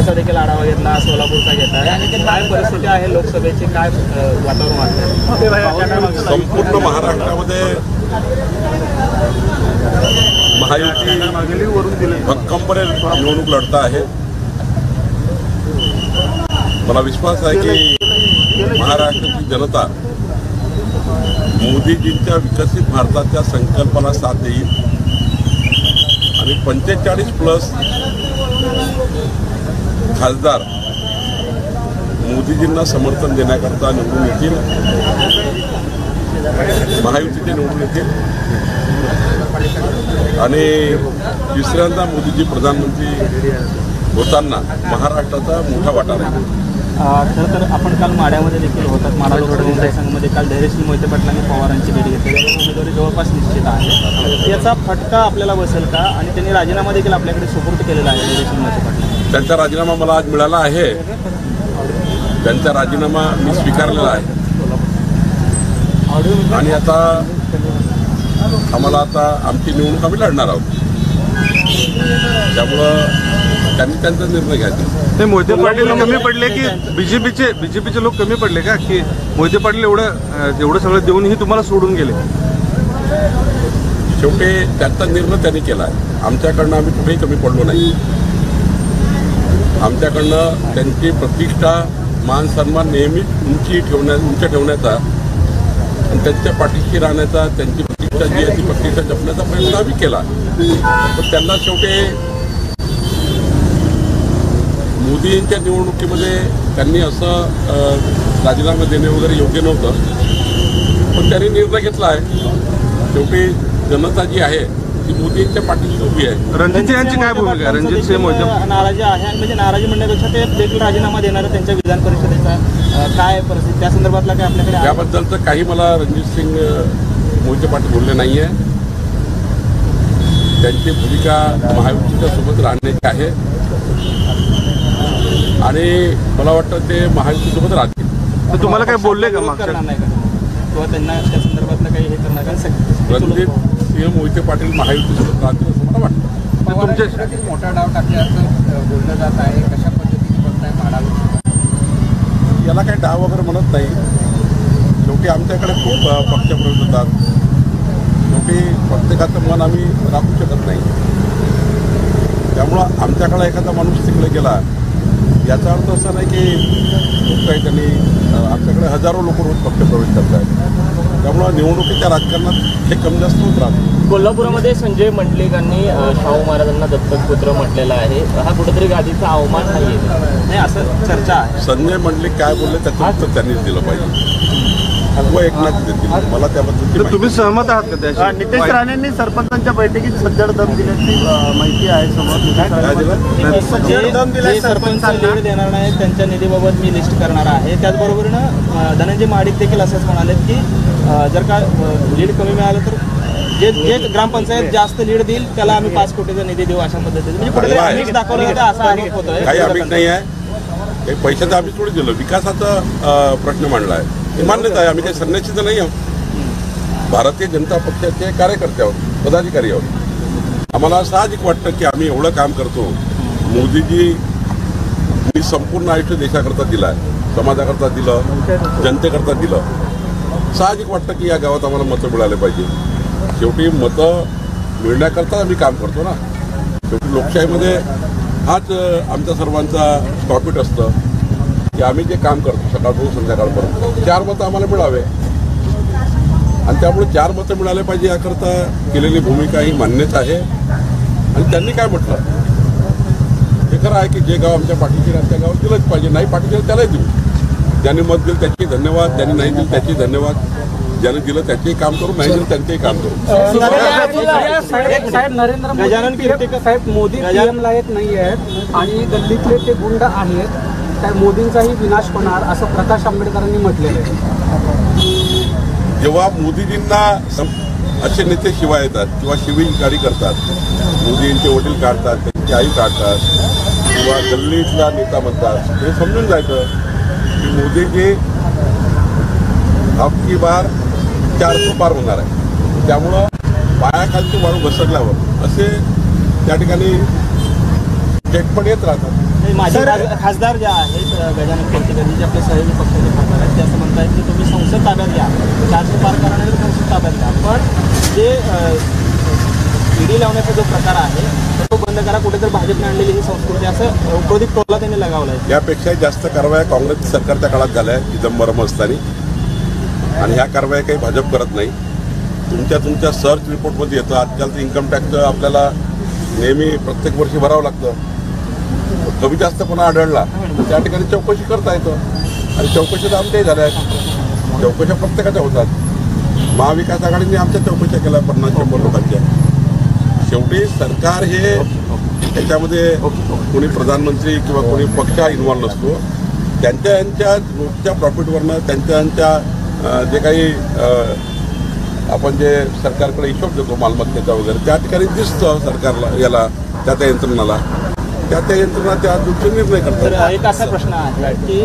पुण्याचा देखील आढावा घेतला, सोलापूरचा घेत आहे आणि काय परिस्थिती आहे लोकसभेची, काय वातावरण वाटतं? संपूर्ण महाराष्ट्रामध्ये महायुती भक्कमपणे निवडणूक लढता आहे. मला विश्वास आहे की महाराष्ट्राची जनता मोदीजींच्या विकसित भारताच्या संकल्पना साथ देईल आणि 45+ खासदार मोदीजींना समर्थन देण्याकरता निवडून येतील, महायुतीचे निवडून येतील आणि तिसऱ्यांदा मोदीजी प्रधानमंत्री होताना महाराष्ट्राचा मोठा वाटा आहे. खरं तर आपण काल माढ्यामध्ये देखील होतात. माढा लोकसभा मतदारसंघामध्ये काल धैर्यशील मोहिते पाटलांनी पवारांची भेट घेतली. उमेदवारी जवळपास निश्चित आहे. याचा फटका आपल्याला बसेल का? आणि त्यांनी राजीनामा देखील आपल्याकडे सुपूर्द केलेला आहे धैर्यशील मोहिते पाटलांनी. त्यांचा राजीनामा मला आज मिळाला आहे. त्यांचा राजीनामा मी स्वीकारलेला आहे आणि आता आम्हाला आमची निवडणूक आम्ही लढणार आहोत. त्यामुळं त्यांनी त्यांचा निर्णय घ्यायचा. ते मोहिते पाटील कमी पडले की बीजेपीचे लोक कमी पडले का, की मोहिते पाटील एवढं सगळं देऊनही तुम्हाला सोडून गेले? शेवटी त्यांचा निर्णय त्यांनी केला आहे. आमच्याकडनं आम्ही कुठेही कमी पडलो नाही. आमच्याकडनं त्यांची प्रतिष्ठा, मान सन्मान नेहमी उंच ठेवण्याचा आणि त्यांच्या पाठीशी राहण्याचा, त्यांची प्रतिष्ठा जी आहे ती प्रतिष्ठा जपण्याचा प्रयत्न आम्ही केला. पण त्यांना शेवटी मोदींच्या निवडणुकीमध्ये त्यांनी असं राजीनामा देणे वगैरे योग्य नव्हतं, पण त्यांनी निर्णय घेतला आहे. शेवटी जनता जी आहे ती मोदींच्या पाठीशी उभी आहे. रणजित यांची काय भूमिका आहे? रणजित सिंह मोहिते नाराजी आहे, म्हणजे नाराजी म्हणण्यापेक्षा ते देखील राजीनामा देणार आहे त्यांच्या विधान परिषदेचा. काय परिस्थिती त्या संदर्भातला काय आपल्याकडे? याबद्दलचं काही मला रणजित सिंग मोहिते पाटील बोलले नाही आहे. त्यांची भूमिका महायुतीच्या सोबत राहण्याची आहे आणि मला वाटतं ते महायुतीसोबत राहतील. तर तुम्हाला काय बोलले का? करणार नाही का किंवा त्यांना त्या संदर्भातलं काही हे करणार का? रणजित सिंह मोहिते पाटील महायुतीसोबत राहतील असं मला वाटतं. तुमच्या मोठा डाव टाकल्याचं बोललं जात आहे. कशा पद्धतीने बघताय माढा? याला काही डाव वगैरे म्हणत नाही. शेवटी आमच्याकडे खूप पक्षप्रवेश होतात. शेवटी प्रत्येकाचं मन आम्ही राखू शकत नाही. त्यामुळं आमच्याकडे एखादा माणूस तिकडे गेला याचा अर्थ असा नाही की खूप काही त्यांनी आमच्याकडे हजारो लोक रोज पक्षप्रवेश करत आहेत. त्यामुळं निवडणुकीच्या राजकारणात हे कमी जास्त होत राहतं. कोल्हापूरमध्ये संजय मंडलिकांनी शाहू महाराजांना दत्तक पुत्र म्हटलेला आहे. हा कुठेतरी गादीचा अवमान नाही असं चर्चा आहे. संजय मंडलिक काय बोलले त्याचं उत्तर त्यांनीच दिलं पाहिजे व एकनाथ देतील. मला त्याबद्दल तुम्ही सहमत आहात का त्याशी? नितेश राणेंनी सरपंचांच्या बैठकीत सज्जड दम दिल्याची माहिती आहे समोर. सरपंच लीड देणार नाही, त्यांच्या निधीबाबत मी लिस्ट करणार आहे. त्याचबरोबरीनं धनंजय महाडिक देखील असंच म्हणाले की जर का लीड कमी मिळालं तर जे ग्रामपंचायत जास्त लीड देईल त्याला आम्ही 5 कोटीचा निधी देऊ अशा पद्धतीने. म्हणजे कुठेतरी आमिष दाखवलं जातं असा आरोप होतोय. काही आमिष नाही आहे. काही पैशाचं आम्ही थोडी दिलं. विकासाचा प्रश्न मांडला आहे. हे मान्यच आहे. आम्ही काही संन्यासी तर नाही आहोत. भारतीय जनता पक्षाचे कार्यकर्ते आहोत, पदाधिकारी आहोत. आम्हाला साहजिक वाटतं की आम्ही एवढं काम करतो. मोदीजी मी संपूर्ण आयुष्य देशाकरता दिलं आहे, समाजाकरता दिलं, जनतेकरता दिलं. साहजिक वाटतं की या गावात आम्हाला मतं मिळाले पाहिजे. शेवटी मतं मिळण्याकरता आम्ही काम करतो ना. शेवटी लोकशाहीमध्ये हाच आमच्या सर्वांचा प्रॉफिट असतं की आम्ही जे काम करतो सकाळपासून संध्याकाळपर्यंत 4 मतं आम्हाला मिळावे आणि त्यामुळे 4 मतं मिळाले पाहिजे याकरता केलेली भूमिका ही मान्यच आहे. आणि त्यांनी काय म्हटलं हे खरं आहे की जे गाव आमच्या पाठीशी राहतं त्या गावात दिलंच पाहिजे. नाही पाठीशी त्यालाही देऊ. ज्यांनी मत दिलं त्याचे धन्यवाद, ज्यांनी नाही दिलं त्याचे धन्यवाद. ज्याने दिलं त्याचेही काम करू, नाही दिलं त्यांचेही काम करू. साहेब नरेंद्र साहेब मोदी पीएमला येत नाही आहेत आणि गल्लीतले ते गुंड आहेत, त्या मोदींचाही विनाश होणार असं प्रकाश आंबेडकरांनी म्हटलेलं आहे. जेव्हा मोदीजींना असे नेते शिवाय येतात किंवा शिवीगाडी करतात, मोदींचे वडील काढतात, त्यांची आई काढतात किंवा गल्लीतला नेता म्हणतात, हे समजून जायचं की मोदीजी अबकी बार 400 पार होणार आहे. त्यामुळं पायाखालची वाळू घसरल्यावर असे त्या ठिकाणी स्टेटमेंट येत राहतात. माझे खासदार जे आहेत गजानन कीर्तीकर जे आपले सहयोगी पक्षाचे खासदार आहेत ते असं म्हणतायत की तुम्ही संसद ताब्यात घ्या, 400 पार करा नाही तर संसद ताब्यात घ्या, पण जे ईडी लावण्याचा जो प्रकार आहे तो बंद करा, कुठेतरी भाजपने आणलेली ही संस्कृती असं उपरोधिक टोला त्यांनी लगावला आहे. यापेक्षा जास्त कारवाया काँग्रेस सरकारच्या काळात झाल्या चिदंबरम असताना, आणि ह्या कारवाया काही भाजप करत नाही. तुमच्या सर्च रिपोर्टमध्ये येतं. आजकाल तर इन्कम टॅक्सचं आपल्याला नेहमी प्रत्येक वर्षी भरावं लागतं. कमी जास्तपणा आढळला त्या ठिकाणी चौकशी करता येतं, आणि चौकशी तर आमच्याही झाल्या आहेत. चौकशा प्रत्येकाच्या होतात. महाविकास आघाडीने आमच्या चौकशा केल्या 50-100 लोकांच्या. शेवटी सरकार हे त्याच्यामध्ये कोणी प्रधानमंत्री किंवा कोणी पक्ष इन्व्हॉल्व नसतो. त्यांच्या रोजच्या प्रॉफिटवरनं त्यांच्या जे काही आपण जे सरकारकडे हिशोब देतो मालमत्तेचा वगैरे, त्या ठिकाणी दिसतं सरकारला, याला त्या यंत्रणाला, त्या यंत्रणा त्या दृष्टीने निर्णय करतात. तर एक असा प्रश्न आहे की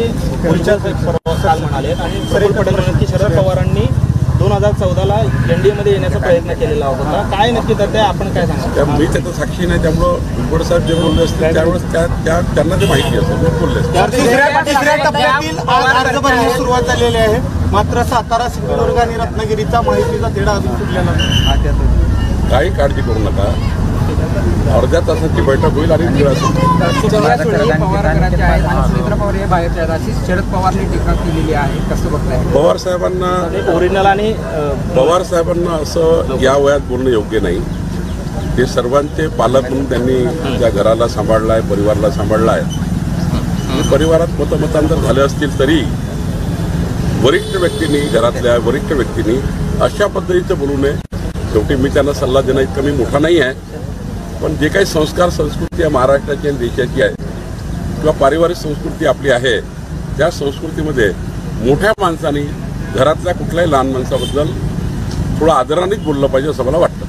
पुढच्या काल म्हणाले आणि प्रफुल्ल पटेल म्हणाले की शरद पवारांनी 2014ला एनडीएमध्ये येण्याचा प्रयत्न केलेला होता. काय नक्की तर ते आपण काय सांगा? मी त्याचं साक्षी नाही, त्यामुळं उंबड साहेब जे बोलले असते त्यावेळेस त्यांना ते माहिती असतं. मी बोलले असते. तिसऱ्या टप्प्यातील आज अर्ज भरण्यास सुरुवात झालेली आहे. मात्र सातारा, सिंधुदुर्ग आणि रत्नागिरीचा माहितीचा तेढा अजून सुटलेला नाही. काही काळजी करू नका. अर्ध्या तासाची बैठक होईल आणि पवार करायचे आहेत आणि सुनेत्र पवार हे बाहेरचे आहेत अशी शरद पवारने टीका केलेली आहे. कसं बघताय? पवार साहेबांना ओरिजिनल आणि पवार साहेबांना असं या वयात बोलणं योग्य नाही. ते सर्वांचे पालक म्हणून त्यांनी त्या घराला सांभाळला आहे, परिवाराला सांभाळला आहे. परिवारात मतमतांतर झाले असतील तरी वरिष्ठ व्यक्तींनी, घरातल्या वरिष्ठ व्यक्तींनी अशा पद्धतीचं बोलू नये. शेवटी मी त्यांना सल्ला देणं इतका मी मोठा नाही आहे, पण जे काही संस्कार संस्कृती आहे महाराष्ट्राची आणि देशाची आहे किंवा पारिवारिक संस्कृती आपली आहे, त्या संस्कृतीमध्ये मोठ्या माणसांनी घरातल्या कुठल्याही लहान माणसाबद्दल थोडं आदरानेच बोललं पाहिजे असं मला वाटतं.